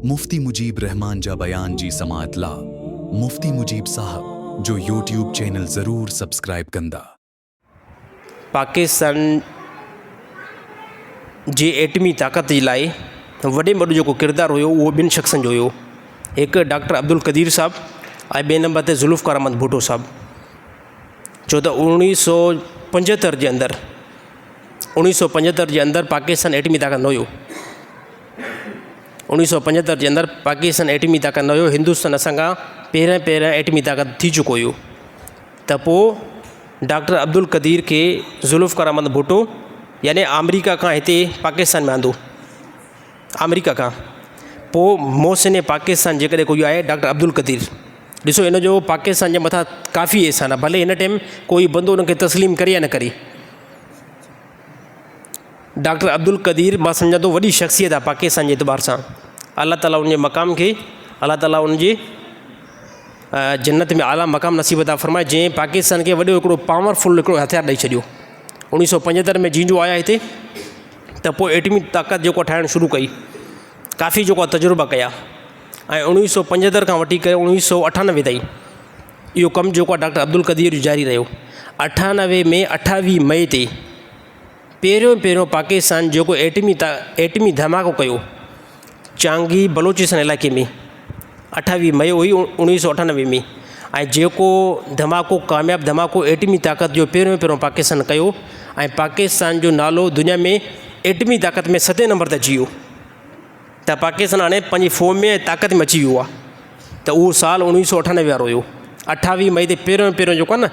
मुफ्ती मुजीब रहमान जा बयान जी समात ला मुफ्ती मुजीब साहब जो यूट्यूब चैनल ज़रूर सब्सक्राइब कंदा। पाकिस्तान जी एटमी ताक़त जे लाइ वॾे में वॾो जेको किरदारु हुयो उहो ॿिनि शख़्सनि जो हुयो। हिकु डॉक्टर अब्दुल कदीर साहब ऐं ॿिए नंबर ते ज़ुल्फ़िकार अहमद भुट्टो साहब। छो त 1975 जे अंदरि पाकिस्तान एटमी ताक़त न हुयो। 1975 जे अंदरि पाकिस्तान एटमी ताक़त न हुयो। हिंदुस्तान असां खां पहिरियां एटमी ताक़त थी चुको हुयो। त पोइ डॉक्टर अब्दुल कदीर खे ज़ुल्फ़िकार अहमद भुट्टो यानी अमेरिका खां हिते पाकिस्तान में आंदो। अमेरिका खां पोइ मोहसिन पाकिस्तान जेकॾहिं कोई आहे डॉक्टर अब्दुल कदीर। ॾिसो इन जो पाकिस्तान जे मथां काफ़ी एहसान आहे। भले हिन टाइम कोई बंदो उनखे तस्लीम करे या न करे। डॉक्टर अब्दुल कदीर मां सम्झां थो वॾी शख़्सियत आहे पाकिस्तान जे एतबार सां। अल्लाह ताला उनजे मक़ाम खे अल्लाह ताला उनजे जन्नत में आला मक़ाम नसीब अता फ़रमाए, जंहिं पाकिस्तान खे वॾो हिकिड़ो पावरफुल हिकिड़ो हथियार ॾेई छॾियो। 1975 में जींजो आया हिते त पोइ एटमी ताक़त जेको ठाहिणु शुरू कई, काफ़ी जेको तजुर्बा कया ऐं 1975 खां वठी करे 1998 ताईं इहो कमु जेको आहे डॉक्टर अब्दुल कदीर जो जारी रहियो। 98 में 28 मई ते पहिरियों पाकिस्तान जेको एटमी धमाको कयो चांगी बलोचिस्तान इलाइक़े में 28 मई हुई 1998 में। ऐं जेको धमाको कामयाबु धमाको एटमी ताक़त जो पहिरियों पाकिस्तान कयो ऐं पाकिस्तान जो नालो दुनिया में एटमी ताक़त में 7 नंबर ते अची वियो। त पाकिस्तान हाणे पंहिंजी फ़ोम में ऐं ताक़त में अची वियो आहे। त उहो साल 1998 वारो हुयो। 28 मई ते पहिरियों जेको आहे न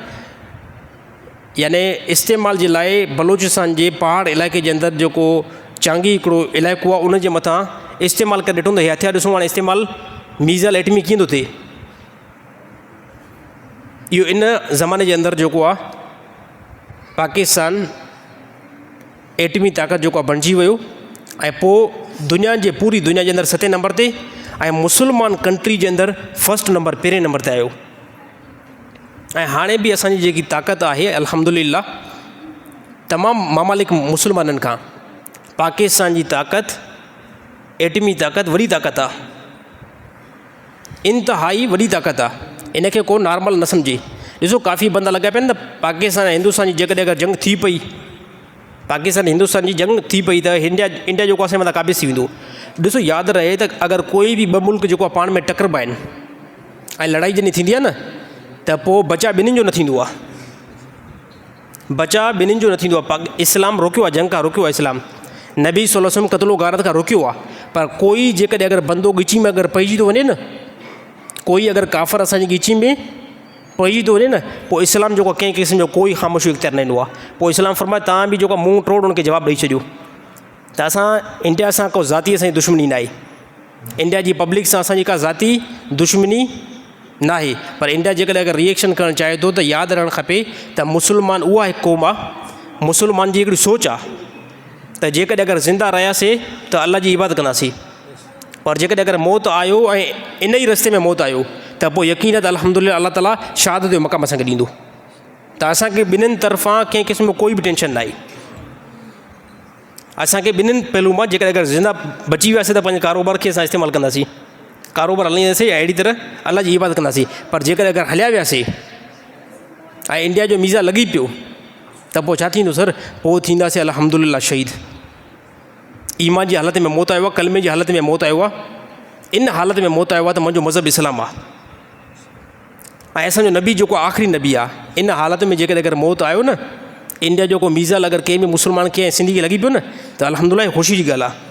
यानी इस्तेमाल जे लाइ बलोचिस्तान जे पहाड़ इलाइक़े जे अंदरि जेको चांगी हिकिड़ो इलाइक़ो आहे उन जे मथां इस्तेमालु करे ॾिठो त हीअ हथियार ॾिसूं हाणे इस्तेमालु मीज़ाइल एटमी कीअं थो थिए। इहो इन ज़माने जे अंदरि जेको आहे पाकिस्तान एटमी ताक़त जेको आहे बणिजी वियो ऐं पोइ पूरी दुनिया जे अंदरि 7 नंबर ते ऐं मुस्लमान कंट्री जे अंदरि फस्ट नंबर पहिरें नंबर ते आयो। ऐं हाणे बि असांजी जेकी ताक़त आहे अल्हम्दुलिल्लाह तमामु ममालिक मुस्लमाननि खां पाकिस्तान जी ताक़त एटमी ताक़त वॾी ताक़त आहे, इंतिहाई वॾी ताक़त आहे। इनखे को नॉर्मल न सम्झे। ॾिसो काफ़ी बंदा लॻा पिया आहिनि त पाकिस्तान ऐं हिंदुस्तान जी जेकॾहिं अगरि जंग थी पई, पाकिस्तान हिंदुस्तान जी जंग थी पई त इंडिया जेको असांजे मथां क़ाबिज़ थी वेंदो। ॾिसो यादि रहे त अगरि कोई बि ॿ मुल्क जेको आहे पाण में टकरबा आहिनि ऐं लड़ाई जॾहिं थींदी आहे न त पोइ बचा ॿिन्हिनि जो न थींदो आहे। बचा ॿिन्हिनि जो न थींदो आहे। इस्लाम रोकियो आहे, जंग खां रोकियो आहे इस्लाम। नबी सल्लल्लाहु अलैहि वसल्लम क़त्लो गारत खां रोकियो आहे। पर कोई जेकॾहिं अगरि बंदो ॻिची में अगरि पइजी थो वञे न, कोई अगरि काफ़र असांजी ॻिची में पइजी थो वञे न, पोइ इस्लाम जेको कंहिं क़िस्म जो कोई ख़ामोशी इख़्तियार न ईंदो आहे। पोइ इस्लाम फरमाए तव्हां बि जेको मुंहुं टोड़ हुनखे जवाबु ॾेई छॾियो। त असां इंडिया सां को ज़ाती असांजी दुश्मनी न आहे। इंडिया जी पब्लिक सां असांजी का ज़ाती दुश्मनी न आहे। पर इंडिया जेकॾहिं अगरि रिएक्शन करणु चाहे थो त यादि रहणु खपे त मुस्लमान उहा हिकु क़ौम आहे, मुस्लमान जी हिकिड़ी सोच आहे त जेकॾहिं अगरि ज़िंदा रहियासीं त अल्लाह जी इबादत कंदासीं। पर जेकॾहिं अगरि मौत आयो ऐं इन ई रस्ते में मौत आयो त पोइ यकीन आहे त अल्हम्दुलिल्लाह अल्लाह ताला शहादत जो मक़ाम असांखे ॾींदो। त असांखे ॿिन्हिनि तरफ़ां कंहिं क़िस्म जो कोई बि टेंशन न आहे। असांखे ॿिन्हिनि पहलू मां जेकॾहिं अगरि ज़िंदा बची वियासीं त पंहिंजे कारोबार खे असां इस्तेमालु कंदासीं, कारोबार हलाईंदासीं ऐं अहिड़ी तरह अल्लाह जी इबादत कंदासीं। पर जेकॾहिं अगरि हलिया वियासीं ऐं इंडिया जो मीज़ा लॻी पियो त पोइ छा थींदो सर? पोइ थींदासीं अल्हम्दुलिल्लाह शहीद। ईमान जी हालत में मौत आयो आहे, कलमे जी हालत में मौत आयो आहे। इन हालत में मौत आयो आहे त मुंहिंजो मज़हब इस्लाम आहे ऐं असांजो नबी जेको आख़िरी नबी आहे। इन हालत में जेकॾहिं अगरि मौत आयो न, इंडिया जो को मीज़ाइल अगरि कंहिं बि मुस्लमान खे ऐं सिंधी खे लॻी पियो न त अल्हम्दुलिल्लाह ख़ुशी जी ॻाल्हि आहे।